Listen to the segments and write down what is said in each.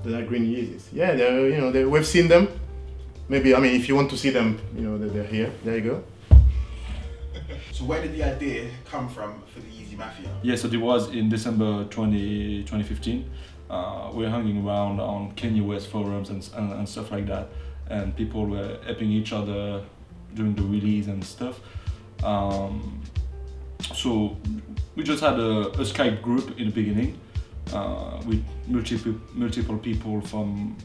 The green Yeezys. Yeah, they're, we've seen them. Maybe, I mean, if you want to see them, they're here. There you go. So where did the idea come from for the Yeezy Mafia? Yeah, so it was in December 2015. We were hanging around on Kanye West forums and stuff like that, and people were helping each other during the release and stuff. So we just had a Skype group in the beginning with multiple people from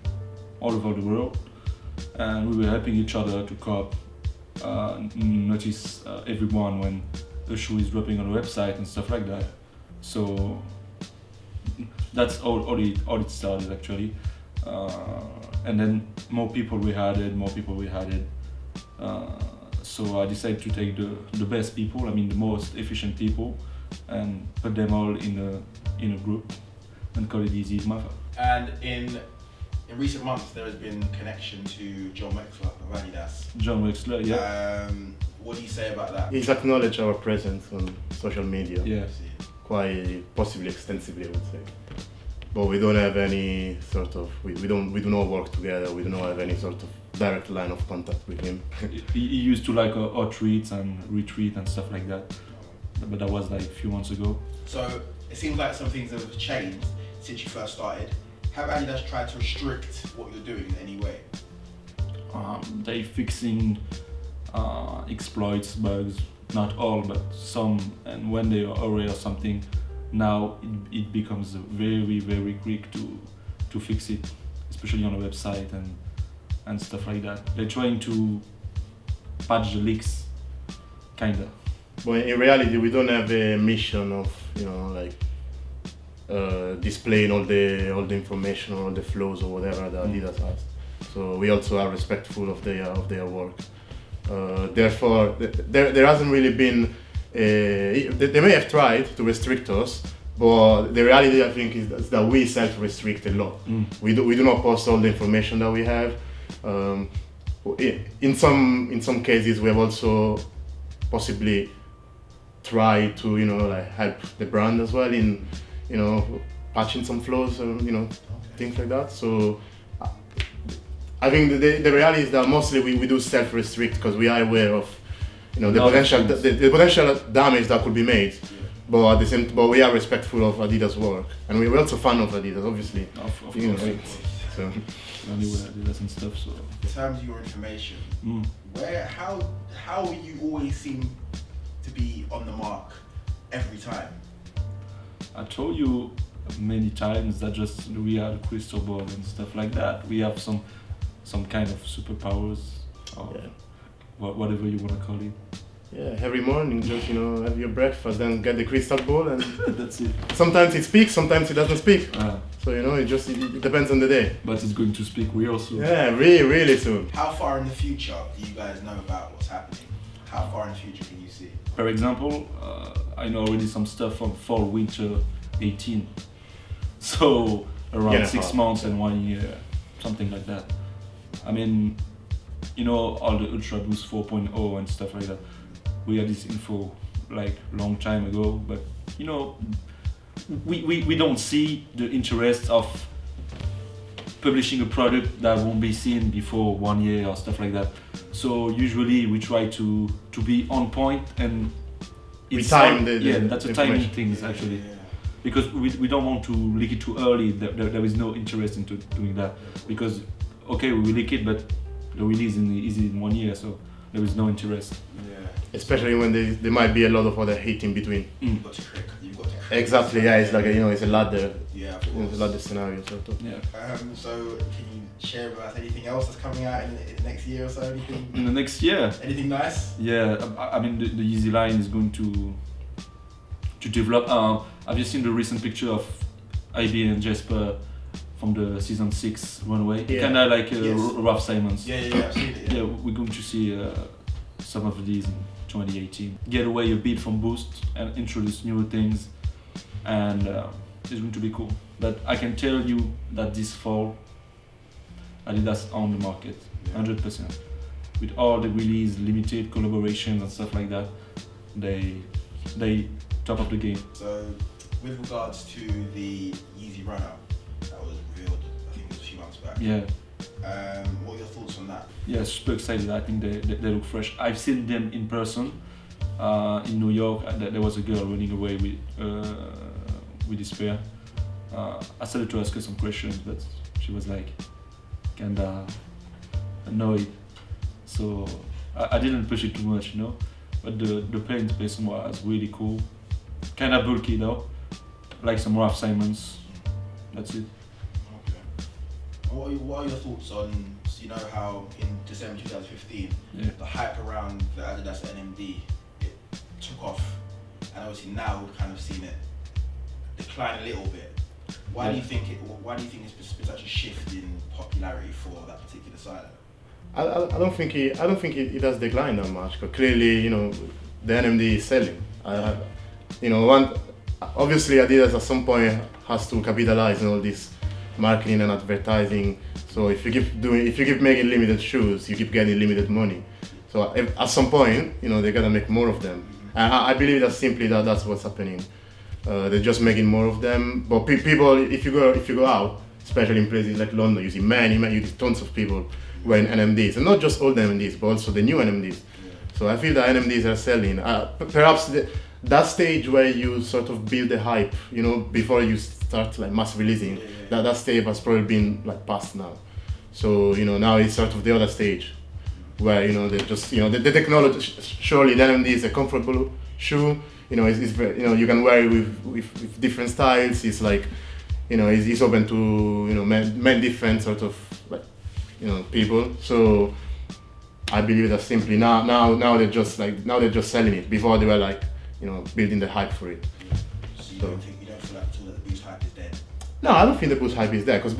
all over the world, and we were helping each other to cope, notice everyone when a shoe is dropping on the website and stuff like that. So that's all it started actually, and then more people we added. So I decided to take the best people, the most efficient people, and put them all in a group and call it Yeezy Mafia. And in recent months, there has been connection to John Wexler of adidas. John Wexler, yeah. What do you say about that? He's acknowledged our presence on social media. Yeah. Quite possibly extensively, I would say. But we don't have any sort of, we do not work together. We do not have any sort of direct line of contact with him. He used to like our tweets and retweet and stuff like that, but that was like a few months ago. So it seems like some things have changed since you first started. Have Adidas tried to restrict what you're doing in any way? They fixing exploits, bugs, not all, but some, and when they are aware of something, now it becomes very, very quick to fix it, especially on a website and stuff like that. They're trying to patch the leaks, kinda. But in reality, we don't have a mission of, displaying all the information or all the flows or whatever that Adidas has. So we also are respectful of their work. Therefore, there hasn't really been. They may have tried to restrict us, but the reality I think is that we self-restrict a lot. We do not post all the information that we have. In some cases, we have also possibly tried to help the brand as well in patching some flaws or things like that. So I think the reality is that mostly we do self-restrict because we are aware of the potential damage that could be made. But but we are respectful of Adidas' work, and we're also fan of Adidas, obviously. Of course. So. Anyway, Adidas and stuff. So in terms of your information, how you always seem to be on the mark every time? I told you many times that just we are the crystal ball and stuff like that. We have some kind of superpowers or whatever you want to call it. Yeah, every morning just have your breakfast, then get the crystal ball, and that's it. Sometimes it speaks, sometimes it doesn't speak. So it depends on the day. But it's going to speak real soon. Yeah, really soon. How far in the future do you guys know about what's happening? How far in the future can you see? For example, I know already some stuff from fall winter 18. So around 6 months and 1 year, something like that. All the Ultra Boost 4.0 and stuff like that. We had this info like long time ago, but we don't see the interest of publishing a product that won't be seen before 1 year or stuff like that. So usually we try to be on point, and we time that's a timing thing actually. Because we don't want to leak it too early. There is no interest into doing that, because we leak it, but the release is in 1 year, so there is no interest. Yeah. Especially when there might be a lot of other hate in between. You've got to crack. Exactly. Yeah, it's like it's a ladder. Yeah. It's a ladder scenario sort of. Yeah. So can you share with us anything else that's coming out in the next year or so? Anything? In the next year. Anything nice? Yeah. The Yeezy line is going to develop. Have you seen the recent picture of IB and Jasper from the season 6 runway? Yeah. Kind of like Ralph Simons. Yeah, I've seen it. Yeah, we're going to see some of these in 2018. Get away a bit from Boost and introduce new things, and it's going to be cool. But I can tell you that this fall, Adidas on the market, 100%. With all the release, limited collaborations and stuff like that, they top of the game. So, with regards to the Yeezy runner that was revealed, I think Yeah. What are your thoughts on that? Yeah, super excited. I think they look fresh. I've seen them in person in New York. There was a girl running away with this pair. I started to ask her some questions, but she was like kinda annoyed. So I didn't push it too much, you know. But the pair in person was really cool. Kinda bulky though, like some Ralph Simons. That's it. Okay. What are your thoughts on, you know how in December 2015, the hype around the Adidas NMD, it took off, and obviously now we've kind of seen it decline a little bit. Why do you think it's been such a shift in popularity for that particular side? I don't think it has declined that much. Because clearly, you know, the NMD is selling. You know, obviously Adidas at some point has to capitalize on all this marketing and advertising. So if you keep making limited shoes, you keep getting limited money. So at some point, you know, they gotta make more of them. And I believe that simply that's what's happening. They're just making more of them. But people, if you go out, especially in places like London, you see tons of people wearing NMDs, and not just old NMDs, but also the new NMDs. So I feel that NMDs are selling. Perhaps that stage where you sort of build the hype, you know, before you start like mass releasing, that stage has probably been like past now. So, you know, now it's sort of the other stage where, you know, they just, you know, the technology, surely the NMD is a comfortable shoe, you know, it's very, you know, you can wear it with different styles. It's like, you know, it's open to, you know, many different sort of like, you know, people. So I believe that simply now they're just selling it. Before they were like, you know, building the hype for it. So you don't feel like the Boost hype is dead? No, I don't think the Boost hype is dead, because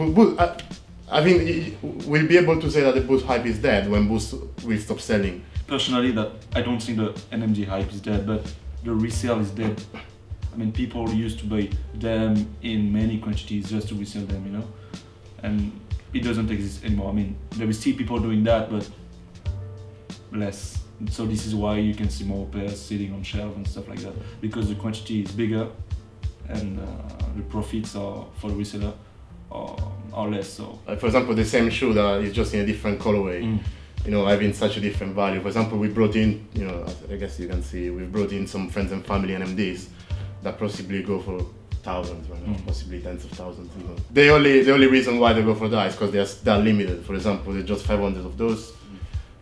I think we'll be able to say that the Boost hype is dead when Boost will stop selling. Personally, that I don't think the NMD hype is dead, but the resale is dead. I mean, people used to buy them in many quantities just to resell them, you know, and it doesn't exist anymore. I mean, there is still people doing that, but less. So this is why you can see more pairs sitting on shelves and stuff like that, because the quantity is bigger and the profits are for the reseller are less. So, for example, the same shoe that is just in a different colorway, you know, having such a different value. For example, we brought in, you know, I guess you can see, we brought in some friends and family NMDs that possibly go for thousands right now, possibly tens of thousands. You know, the only reason why they go for that is because they're limited. For example, there's just 500 of those.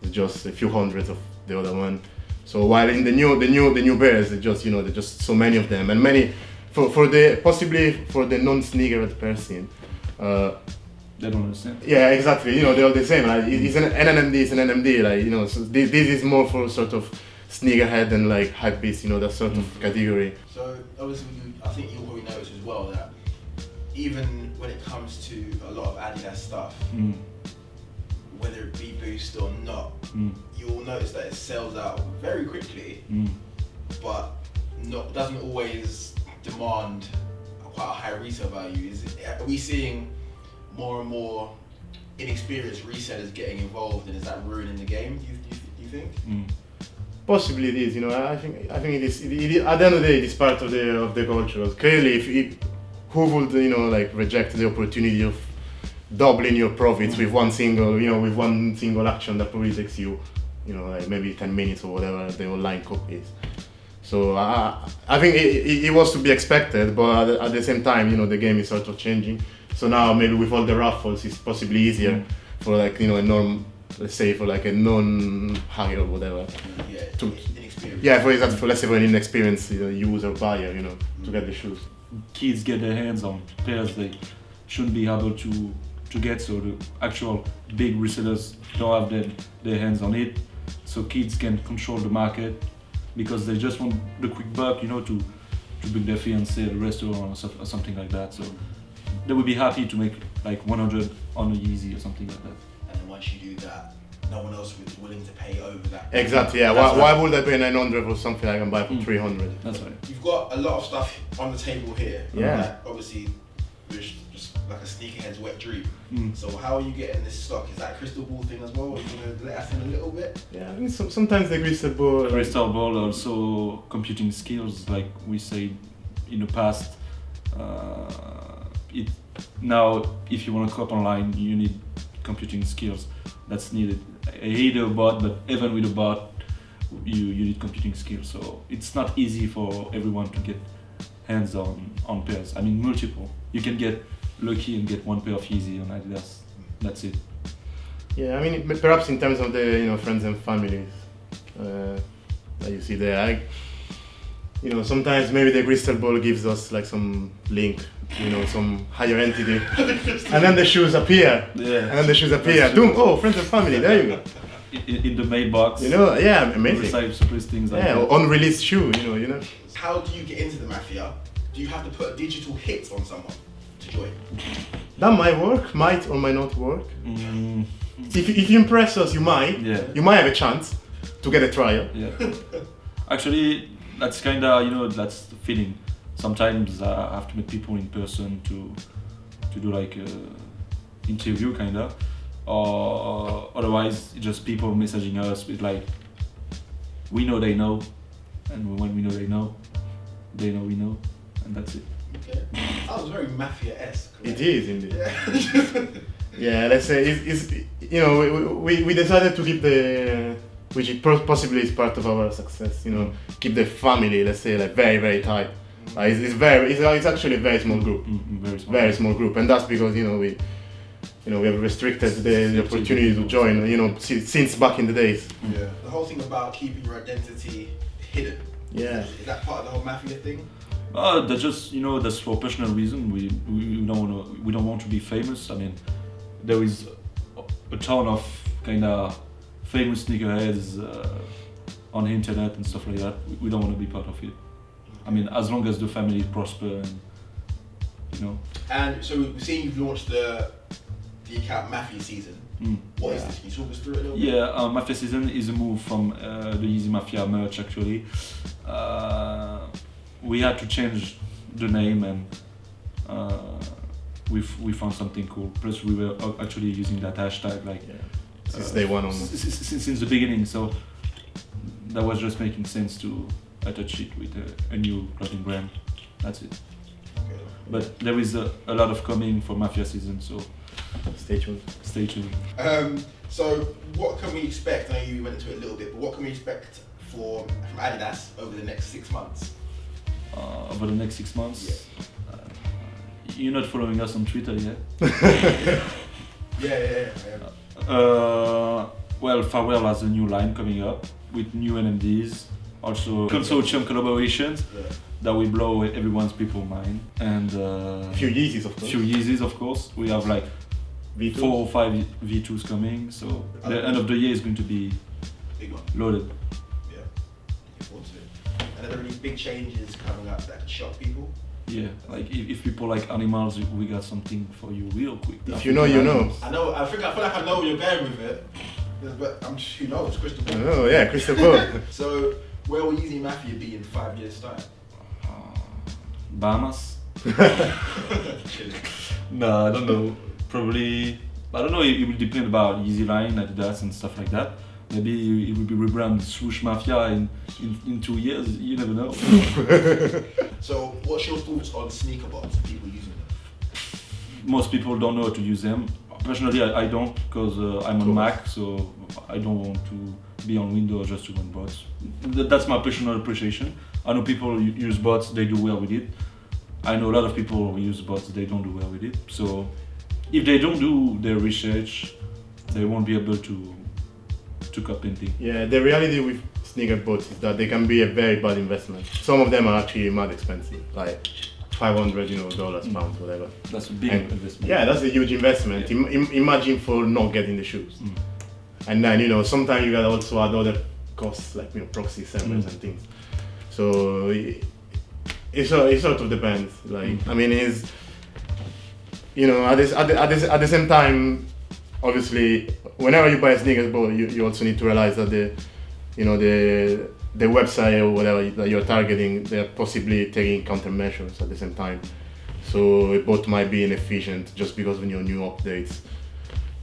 There's just a few hundreds of the other one. So while in the new bears, there's just so many of them, and many possibly for the non-sneakerhead person. They don't understand. Yeah, exactly. You know, they're all the same. Like, it's an NMD, it's an NMD. Like, you know, so this is more for sort of sneakerhead and like hypebeast. You know, that sort of category. So obviously, I think you'll probably notice as well that even when it comes to a lot of Adidas stuff, whether it be Boost or not, you'll notice that it sells out very quickly, but doesn't always demand quite a high resale value. Are we seeing more and more inexperienced resellers getting involved, and is that ruining the game? Do you think? Possibly it is. You know, I think it is. At the end of the day, it is part of the culture. Clearly, who would, you know, like reject the opportunity of doubling your profits with one single action that probably takes you, you know, like maybe 10 minutes or whatever the online copy is. So I think it was to be expected, but at the same time, you know, the game is sort of changing. So now maybe with all the raffles, it's possibly easier for, like, you know, let's say for like a non-hire or whatever. Yeah, inexperienced. Yeah, for example, let's say for an inexperienced user or buyer, you know, to get the shoes. Kids get their hands on pairs they shouldn't be able to get, so the actual big resellers don't have their hands on it. So kids can control the market because they just want the quick buck, you know, to bring their fiancé at a restaurant or something like that. So they would be happy to make like 100 on a Yeezy or something like that. And then once you do that, no one else is willing to pay over that. Exactly, yeah. Why would I pay 900 for something I can buy for 300? That's right. You've got a lot of stuff on the table here. Yeah. Like, obviously, it's just like a sneakerhead's wet dream. So how are you getting this stock? Is that a crystal ball thing as well? Are you going to let us in a little bit? Yeah, I mean, sometimes the crystal ball. Crystal ball, also computing skills, like we said in the past. now if you want to cop online, you need computing skills. That's needed. I hate a bot, but even with a bot, you need computing skills. So it's not easy for everyone to get hands on pairs. I mean, multiple. You can get lucky and get one pair of Yeezy on Adidas. That's it. Yeah, I mean, perhaps in terms of the friends and families that you see there, sometimes maybe the crystal ball gives us like some link, some higher entity, and then the shoes appear. Yeah. And then the shoes appear. Boom! Oh, friends and family. There you go. In the mailbox. Yeah, amazing. Receive surprise things like Yeah, that. unreleased shoe. How do you get into the Mafia? Do you have to put a digital hit on someone to join? That might work, might or might not work. Mm, If you impress us, you might. Yeah. You might have a chance to get a trial. yeah. Actually, that's kinda, that's the feeling. Sometimes I have to meet people in person to do like a interview kinda, or otherwise just people messaging us with like, we know they know, and when we know they know we know, and that's it. Okay. That was very Mafia-esque. Right? It is indeed. Yeah. Yeah, let's say we decided to keep which it possibly is part of our success. Keep the family, let's say, like very very tight. It's actually a very small group, very small group, and that's because we have restricted the opportunity to join. Since back in the days. Yeah. The whole thing about keeping your identity hidden. Yeah. Is that part of the whole Mafia thing? That's just that's for personal reason. We don't want to be famous. I mean, there is a ton of kind of famous sneakerheads on the internet and stuff like that. We don't want to be part of it. I mean, as long as the family prosper and And so we've seen you've launched the account Mafia SZN. What is this? Can you talk us through it a little bit? Yeah, Mafia SZN is a move from the Yeezy Mafia merch actually. We had to change the name and we found something cool. Plus we were actually using that hashtag like Since day one almost. since the beginning. So that was just making sense to attach it with a new clothing brand. That's it. Okay. But there is a lot of coming for Mafia SZN, so Stay tuned. stay tuned. So what can we expect? I know you went into it a little bit, but what can we expect from Adidas over the next 6 months? Over the next 6 months. You're not following us on Twitter yet? Yeah. Well, Farewell has a new line coming up with new NMDs, also consortium collaborations that will blow everyone's people mind, and A few Yeezys, of course. few Yeezys, of course. We have like V2s. 4 or 5 V2s coming, so the end of the year is going to be Big one. loaded. Yeah. Looking forward to it. And are there any big changes coming up that could shock people? Yeah, like if people like animals, we got something for you real quick. If you know, you know. I feel like I know where you're going with it, but who knows? Crystal ball. Oh yeah, crystal ball. So where will Yeezy Mafia be in 5 years' time? Bahamas? Chilling. No, I don't know. Probably, I don't know. It will depend about Yeezy line, Adidas, and stuff like that. Maybe it will be rebranded Swoosh Mafia in 2 years. You never know. So what's your thoughts on sneaker bots and people using them? Most people don't know how to use them. Personally, I don't, because I'm on Mac, so I don't want to be on Windows just to run bots. That's my personal appreciation. I know people use bots, they do well with it. I know a lot of people who use bots, they don't do well with it. So if they don't do their research, they won't be able to copy anything. Yeah, the reality with sneaker bots is that they can be a very bad investment. Some of them are actually mad expensive, like $500, pounds, whatever. That's a big investment. Yeah, that's a huge investment. Yeah. Imagine for not getting the shoes. And then, sometimes you gotta also add other costs like proxy servers and things. So it sort of depends. Like I mean, at the same time, obviously, whenever you buy a sneakers ball, you also need to realize that the website or whatever that you're targeting, they're possibly taking countermeasures at the same time. So a bot might be inefficient just because of new updates.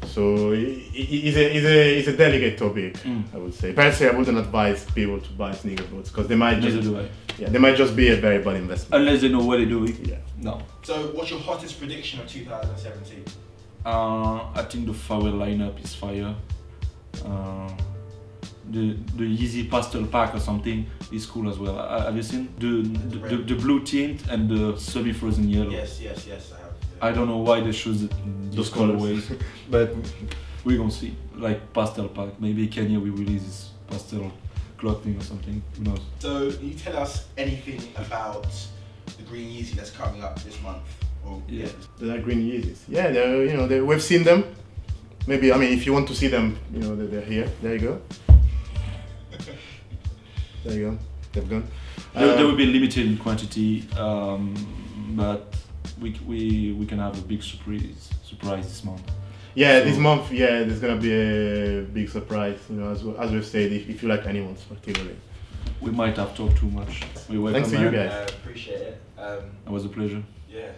So it's a delicate topic, I would say. Personally, I wouldn't advise people to buy sneaker boots because they might Neither just, do I. yeah, they might just be a very bad investment. Unless they know what they're doing. Yeah. No. So, what's your hottest prediction of 2017? I think the Farewell lineup is fire. The Yeezy pastel pack or something is cool as well. Have you seen the blue tint and the semi-frozen yellow? Yes, I have. Yeah. I don't know why they choose those colorways, but we're gonna see. Like pastel pack. Maybe Kenya will release his pastel clothing or something. Who knows? So, can you tell us anything about the green Yeezy that's coming up this month? Or, Yeah. The green Yeezys. Yeah, we've seen them. Maybe, I mean, if you want to see them, they're here. There you go. There you go. They've gone. They will be limited in quantity, but we can have a big surprise this month. Yeah, So- this month, there's gonna be a big surprise. As we've said, if you like animals particularly. We might have talked too much. We welcome Thanks to you man. guys. appreciate it. It was a pleasure. Yeah.